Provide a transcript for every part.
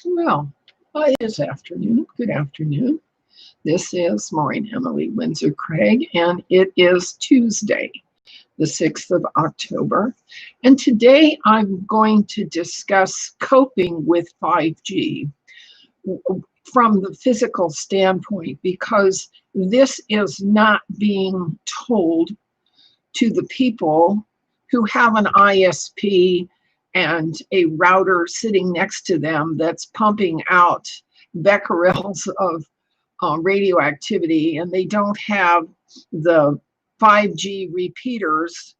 Well, it is afternoon. Good afternoon. This is Maureen Emily Windsor Craig, and it is Tuesday, the 6th of October. And today I'm going to discuss coping with 5G from the physical standpoint, because this is not being told to the people who have an ISP and a router sitting next to them that's pumping out becquerels of radioactivity, and they don't have the 5G repeaters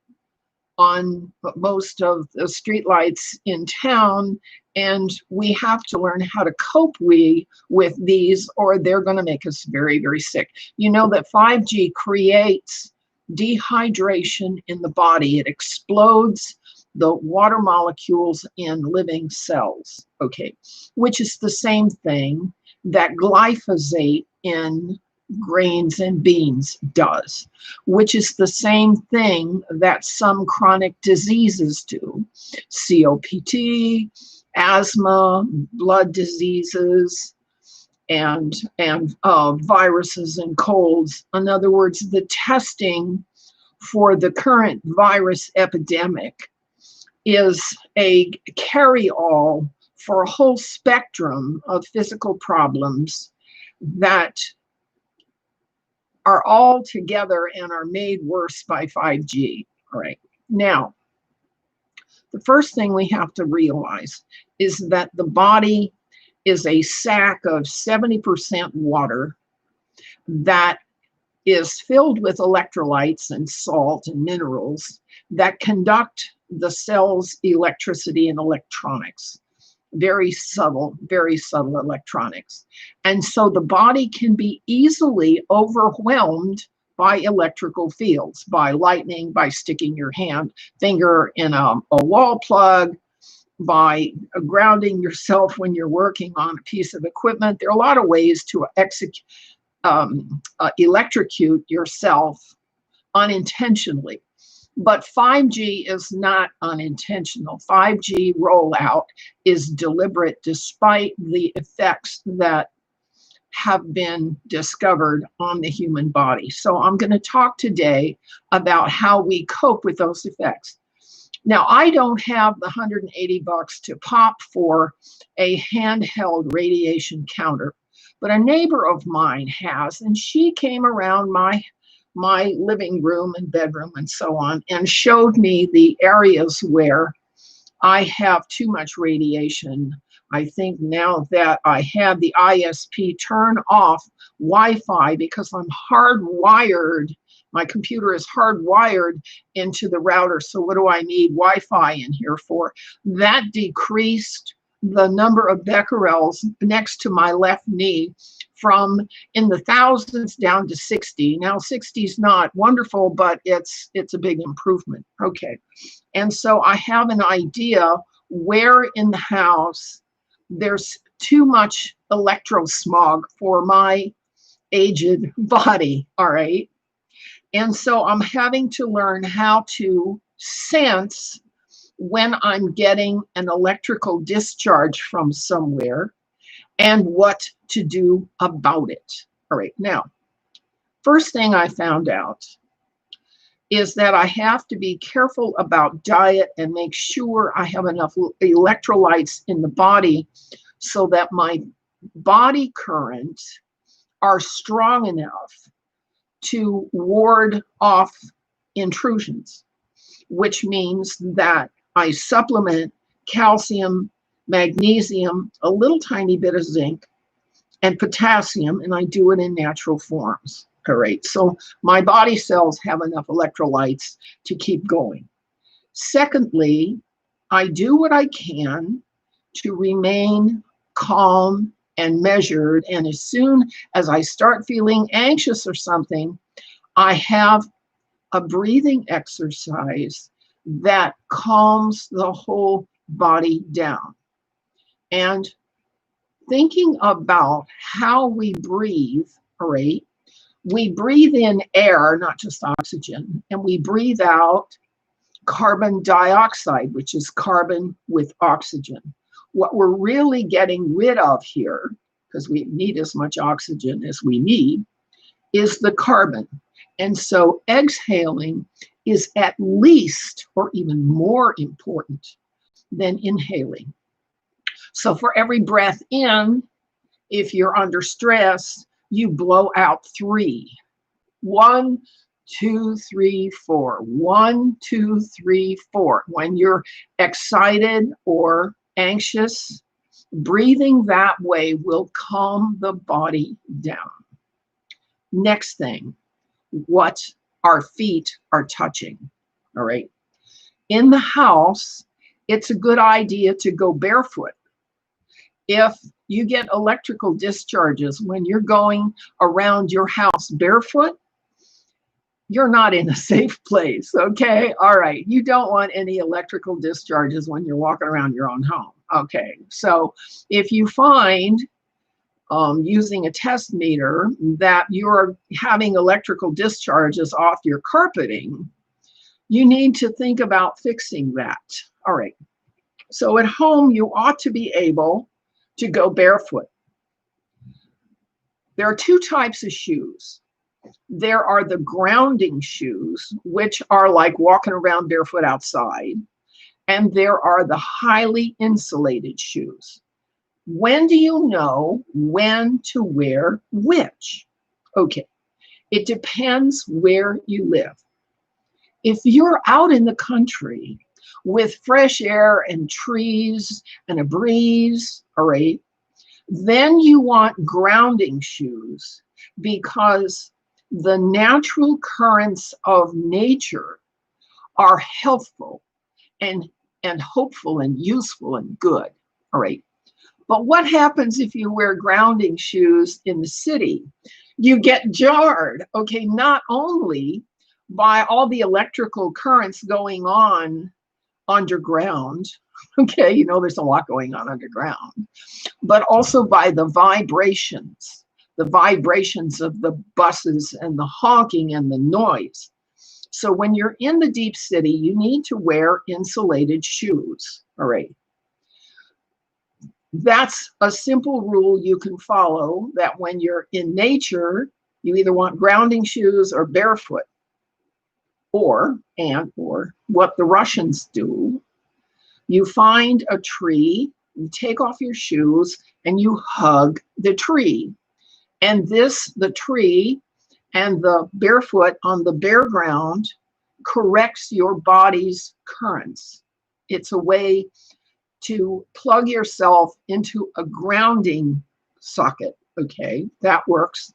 on most of the streetlights in town, and we have to learn how to cope with these, or they're going to make us very, very sick. You know that 5G creates dehydration in the body. It explodes the water molecules in living cells, okay, which is the same thing that glyphosate in grains and beans does, which is the same thing that some chronic diseases do. COPD, asthma, blood diseases, and viruses and colds. In other words, the testing for the current virus epidemic is a carry-all for a whole spectrum of physical problems that are all together and are made worse by 5G. All right. Now, the first thing we have to realize is that the body is a sack of 70% water that is filled with electrolytes and salt and minerals that conduct the cell's electricity and electronics. Very subtle electronics. And so the body can be easily overwhelmed by electrical fields, by lightning, by sticking your finger in a wall plug, by grounding yourself when you're working on a piece of equipment. There are a lot of ways to electrocute yourself unintentionally. But 5G is not unintentional. 5G rollout is deliberate, despite the effects that have been discovered on the human body. So I'm going to talk today about how we cope with those effects. Now, I don't have the $180 to pop for a handheld radiation counter, but a neighbor of mine has, and she came around my living room and bedroom and so on, and showed me the areas where I have too much radiation. I think now that I have the ISP turn off Wi-Fi, because I'm hardwired, my computer is hardwired into the router. So what do I need Wi-Fi in here for? That decreased the number of becquerels next to my left knee from in the thousands down to 60. Now 60 is not wonderful, but it's a big improvement. Okay. And so I have an idea where in the house there's too much electrosmog for my aged body. All right. And so I'm having to learn how to sense when I'm getting an electrical discharge from somewhere and what to do about it. All right, now, first thing I found out is that I have to be careful about diet and make sure I have enough electrolytes in the body so that my body currents are strong enough to ward off intrusions, which means that I supplement calcium, magnesium, a little tiny bit of zinc, and potassium, and I do it in natural forms. All right, so my body cells have enough electrolytes to keep going. Secondly, I do what I can to remain calm and measured, and as soon as I start feeling anxious or something, I have a breathing exercise that calms the whole body down. And thinking about how we breathe, all right, we breathe in air, not just oxygen, and we breathe out carbon dioxide, which is carbon with oxygen. What we're really getting rid of here, because we need as much oxygen as we need, is the carbon. And so exhaling is at least or even more important than inhaling. So for every breath in, if you're under stress, you blow out 3. 1, 2, 3, 4. 1, 2, 3, 4. When you're excited or anxious, breathing that way will calm the body down. Next thing, what our feet are touching. All right. In the house, it's a good idea to go barefoot. If you get electrical discharges when you're going around your house barefoot, you're not in a safe place, okay? All right, you don't want any electrical discharges when you're walking around your own home, okay? So if you find, using a test meter, that you're having electrical discharges off your carpeting, you need to think about fixing that. All right, so at home, you ought to be able to go barefoot. There are 2 types of shoes. There are the grounding shoes, which are like walking around barefoot outside. And there are the highly insulated shoes. When do you know when to wear which? Okay, it depends where you live. If you're out in the country with fresh air and trees and a breeze, all right, then you want grounding shoes, because the natural currents of nature are healthful and hopeful and useful and good. All right. But what happens if you wear grounding shoes in the city? You get jarred, okay, not only by all the electrical currents going on underground, okay, you know, there's a lot going on underground, but also by the vibrations of the buses and the honking and the noise. So when you're in the deep city, you need to wear insulated shoes. All right. That's a simple rule you can follow, that when you're in nature, you either want grounding shoes or barefoot. Or what the Russians do, you find a tree, you take off your shoes, and you hug the tree. And the tree and the barefoot on the bare ground corrects your body's currents. It's a way to plug yourself into a grounding socket, okay? That works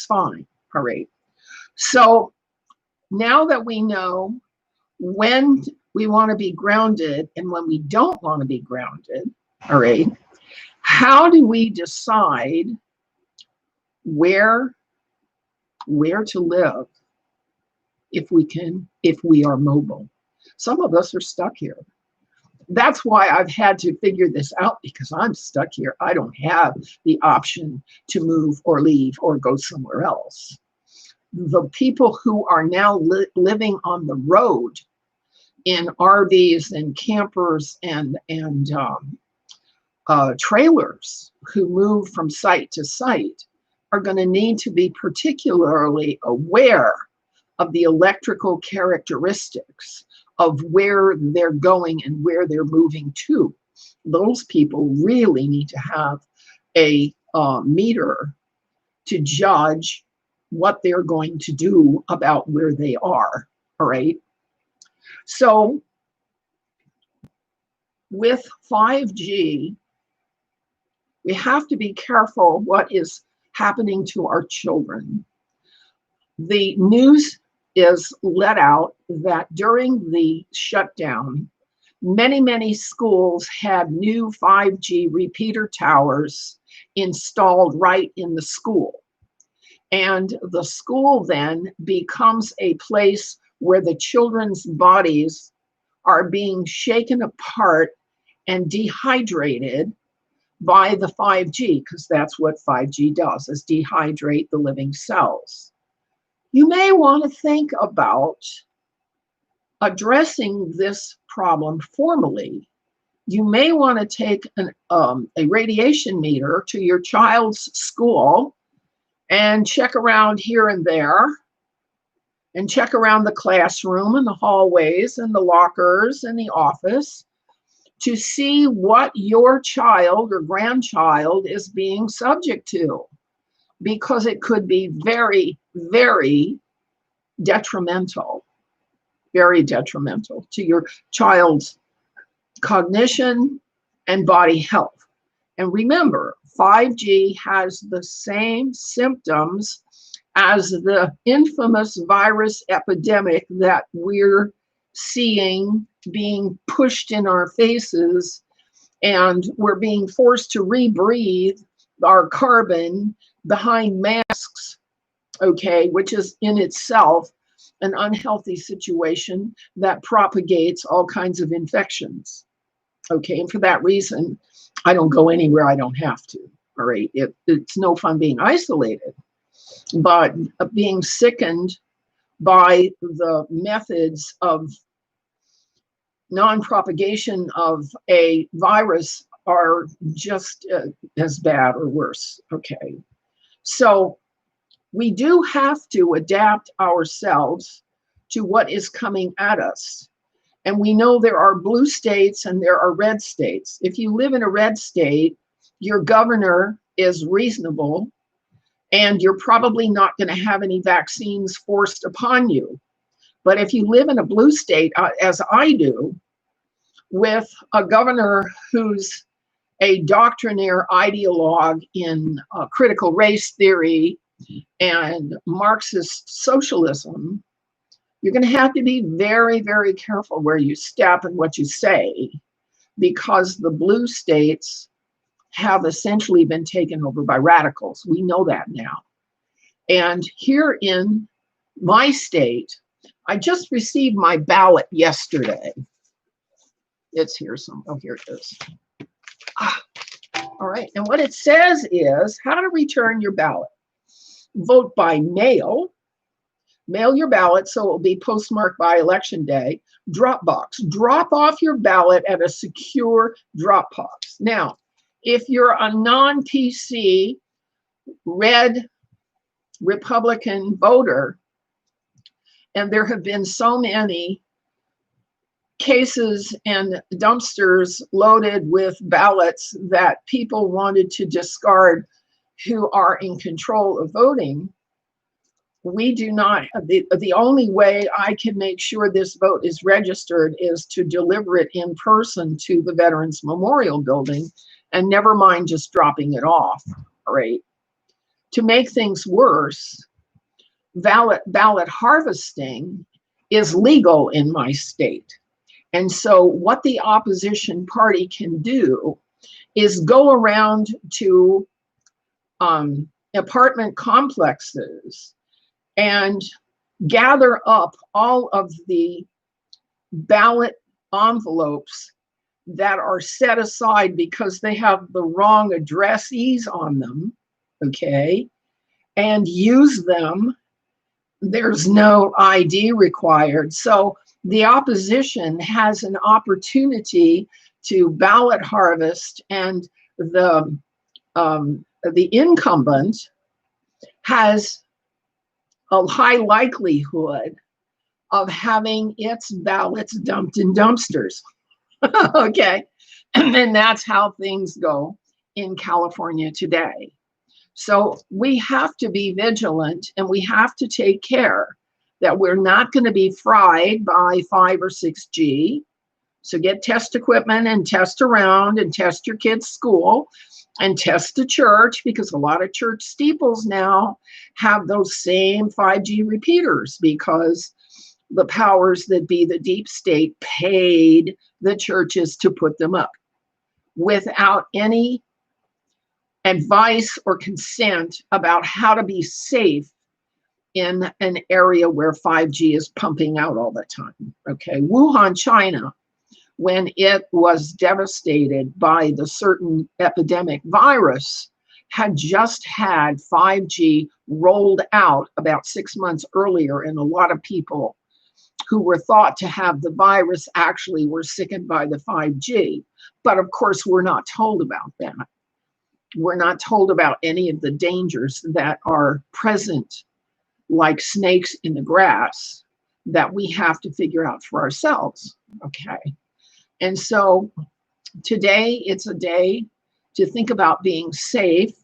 fine, all right? So now that we know when we want to be grounded and when we don't want to be grounded, all right, how do we decide where to live if we are mobile? Some of us are stuck here. That's why I've had to figure this out, because I'm stuck here. I don't have the option to move or leave or go somewhere else. The people who are now living on the road in RVs and campers and trailers, who move from site to site, are going to need to be particularly aware of the electrical characteristics of where they're going and where they're moving to. Those people really need to have a meter to judge what they're going to do about where they are, all right? So with 5G, we have to be careful what is happening to our children. The news is let out that during the shutdown, many schools had new 5G repeater towers installed right in the school. And the school then becomes a place where the children's bodies are being shaken apart and dehydrated by the 5G, because that's what 5G does, is dehydrate the living cells. You may want to think about addressing this problem formally you may want to take a radiation meter to your child's school and check around here and there, and check around the classroom and the hallways and the lockers and the office to see what your child or grandchild is being subject to, because it could be very, very detrimental to your child's cognition and body health. And remember, 5G has the same symptoms as the infamous virus epidemic that we're seeing being pushed in our faces, and we're being forced to rebreathe our carbon behind masks, okay, which is in itself an unhealthy situation that propagates all kinds of infections. Okay, and for that reason, I don't go anywhere I don't have to. All right, it's no fun being isolated, but being sickened by the methods of non-propagation of a virus are just as bad or worse. Okay, so we do have to adapt ourselves to what is coming at us. And we know there are blue states and there are red states. If you live in a red state, your governor is reasonable, and you're probably not going to have any vaccines forced upon you. But if you live in a blue state, as I do, with a governor who's a doctrinaire ideologue in critical race theory and Marxist socialism, you're going to have to be very, very careful where you step and what you say, because the blue states have essentially been taken over by radicals. We know that now. And here in my state, I just received my ballot yesterday. It's here oh, here it is. All right, and what it says is how to return your ballot. Vote by mail. Mail your ballot so it will be postmarked by election day. Drop box. Drop off your ballot at a secure drop box. Now, if you're a non-PC red Republican voter, and there have been so many cases and dumpsters loaded with ballots that people wanted to discard who are in control of voting, we do not, the only way I can make sure this vote is registered is to deliver it in person to the Veterans Memorial Building, and never mind just dropping it off, right? To make things worse, ballot harvesting is legal in my state. And so what the opposition party can do is go around to apartment complexes and gather up all of the ballot envelopes that are set aside because they have the wrong addressees on them, okay, and use them. There's no ID required. So the opposition has an opportunity to ballot harvest, and the incumbent has a high likelihood of having its ballots dumped in dumpsters. Okay, and that's how things go in California today. So we have to be vigilant, and we have to take care that we're not going to be fried by 5 or 6G. So get test equipment and test around and test your kids' school and test the church, because a lot of church steeples now have those same 5G repeaters, because the powers that be, the deep state, paid the churches to put them up without any advice or consent about how to be safe in an area where 5G is pumping out all the time. Okay, Wuhan, China, when it was devastated by the certain epidemic virus, had just had 5G rolled out about 6 months earlier, and a lot of people who were thought to have the virus actually were sickened by the 5G. But of course, we're not told about that. We're not told about any of the dangers that are present, like snakes in the grass, that we have to figure out for ourselves. Okay. And so today, it's a day to think about being safe,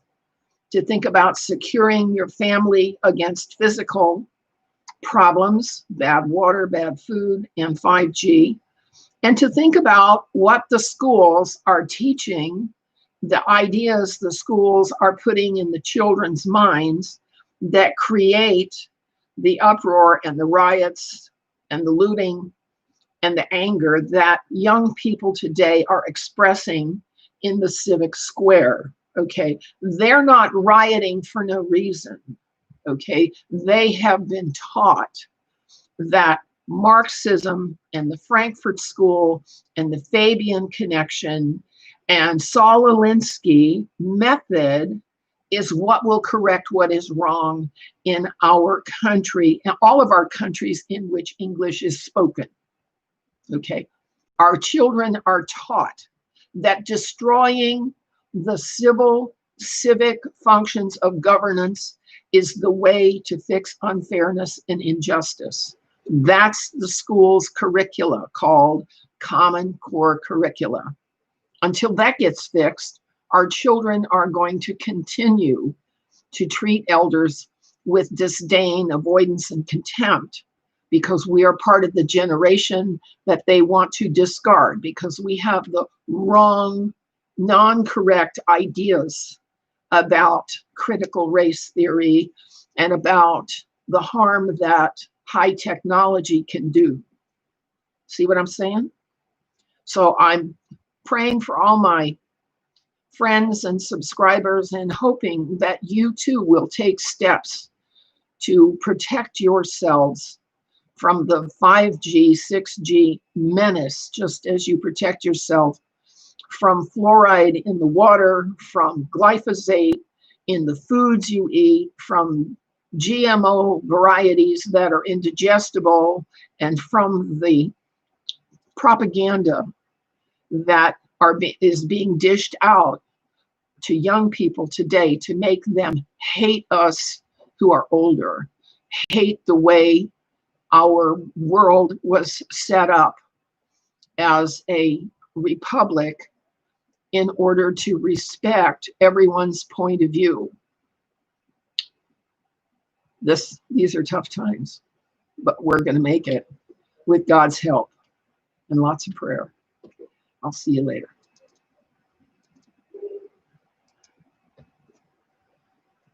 to think about securing your family against physical problems, bad water, bad food, and 5G, and to think about what the schools are teaching, the ideas the schools are putting in the children's minds that create the uproar and the riots and the looting and the anger that young people today are expressing in the civic square. Okay, they're not rioting for no reason. Okay, they have been taught that Marxism and the Frankfurt School and the Fabian connection and Saul Alinsky method is what will correct what is wrong in our country and all of our countries in which English is spoken. Okay, our children are taught that destroying the civic functions of governance is the way to fix unfairness and injustice. That's the school's curricula, called Common Core curricula. Until that gets fixed, our children are going to continue to treat elders with disdain, avoidance, and contempt, because we are part of the generation that they want to discard, because we have the wrong, non-correct ideas about critical race theory and about the harm that high technology can do. See what I'm saying? So I'm praying for all my friends and subscribers and hoping that you too will take steps to protect yourselves from the 5G, 6G menace, just as you protect yourself from fluoride in the water, from glyphosate in the foods you eat, from GMO varieties that are indigestible, and from the propaganda that is being dished out to young people today to make them hate us who are older, hate the way our world was set up as a republic in order to respect everyone's point of view. These are tough times, but we're going to make it with God's help and lots of prayer. I'll see you later.